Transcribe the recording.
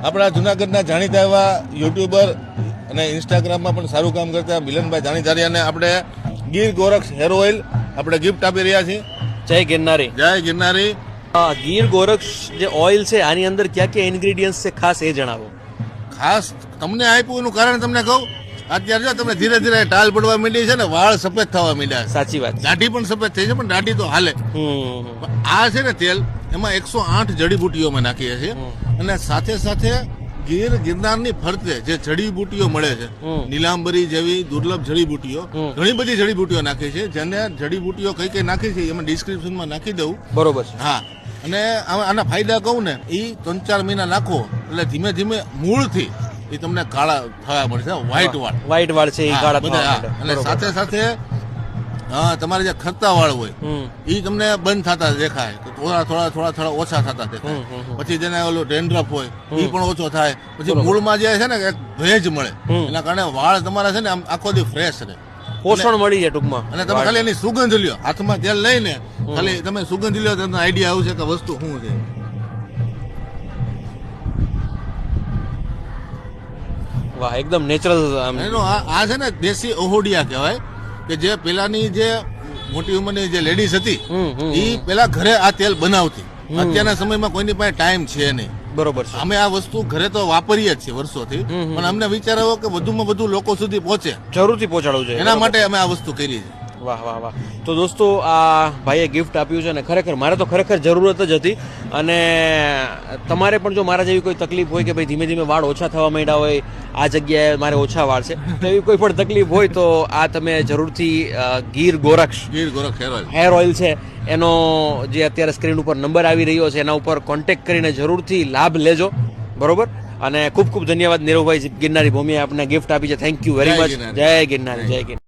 આપણા જુનાગઢના જાણીતા એવા યુટ્યુબર અને ઇન્સ્ટાગ્રામમાં પણ સારું કામ કરતા મિલનભાઈ જાણીજારિયાને આપણે ગીર ગોરક્ષ હેર ઓઇલ આપણે ગિફ્ટ આપી રહ્યા છીએ. જય ગિરનારી. જય ગિરનારી. ગીર ગોરક્ષ જે ઓઇલ છે આની અંદર ક્યાં ક્યાં ઇન્ગ્રેડિયન્ટ્સ છે ખાસ એ જણાવો. ખાસ તમને આપ્યું એનું કારણ તમને કહું. અત્યારે જો તમને ધીરે ધીરે ટાલ પડવા માંડી છે ને, વાળ સફેદ થવા માંડ્યા. સાચી વાત. દાઢી પણ સફેદ થઈ છે, પણ દાઢી તો હાલે. આ છે ને તેલ, એમાં 108 જડીબુટીઓ અમે નાખીએ છીએ અને સાથે સાથે ગિરનારની ફરતે જે જડીબુટીઓ મળે છે, નીલાંબરી જેવી દુર્લભ જડીબુટીઓ, ઘણી બધી જડીબુટીઓ નાખી છે. જેને જડીબુટીઓ કઈ કઈ નાખી છે એમાં ડિસ્ક્રિપ્શનમાં નાખી દઉં. બરોબર છે. હા, અને આના ફાયદા કહું ને, એ 3-4 મહિના નાખો એટલે ધીમે ધીમે મૂળથી એ તમને કાળા થવા મળશે. વ્હાઈટ વાળ છે એ કાળા થવા માંડે. અને સાથે સાથે હા, તમારે જે ખરતા વાળ હોય એ તમને બંધ થતા દેખાય, થોડા ઓછા થતા દેખાય. પછી જેને ઓલું ડેન્ડ્રફ હોય એ પણ ઓછો થાય. પછી મૂળમાં જે છે ને એક ભેજ મળે, એના કારણે વાળ તમારા છે ને આમ આખો દી ફ્રેશ રહે, પોષણ મળી જાય ટૂંકમાં. અને તમે ખાલી એની સુગંધ લ્યો, હાથમાં તેલ લઈને ખાલી તમે સુગંધ લ્યો, તમને આઈડિયા આવશે કે વસ્તુ શું છે. વાહ, એકદમ નેચરલ. એનો આ છે ને દેશી ઓહોડિયા કહેવાય, કે જે પેલાની જે મોટી ઉંમરની જે લેડીઝ હતી એ પેલા ઘરે આ તેલ બનાવતી. અત્યારના સમયમાં કોઈની પાસે ટાઈમ છે નહીં. બરોબર છે. અમે આ વસ્તુ ઘરે તો વાપરીએ જ છીએ વર્ષોથી, પણ અમને વિચાર આવ્યો કે વધુમાં વધુ લોકો સુધી પહોંચે, જરૂરથી પહોંચાડવું જોઈએ. એના માટે અમે આ વસ્તુ કરી છે. વાહ વાહ વાહ. તો દોસ્તો, આ ભાઈએ ગિફ્ટ આપ્યું છે અને ખરેખર મારે તો ખરેખર જરૂરત જ હતી. અને તમારે પણ જો મારા જેવી કોઈ તકલીફ હોય કે ભાઈ ધીમે ધીમે વાળ ઓછા થવા માંડ્યા હોય, આ જગ્યાએ મારે ઓછા વાળ છે, તો એવી કોઈ પણ તકલીફ હોય તો આ તમે જરૂરથી ગીર ગોરક્ષ હેર ઓઇલ છે એનો જે અત્યારે સ્ક્રીન ઉપર નંબર આવી રહ્યો છે એના ઉપર કોન્ટેક્ટ કરીને જરૂરથી લાભ લેજો. બરોબર. અને ખૂબ ખૂબ ધન્યવાદ નીરવભાઈ ગિરનારી ભૂમિએ આપને ગિફ્ટ આપી છે. Thank you very much. જય ગિરનારી. જય ગિરનારી.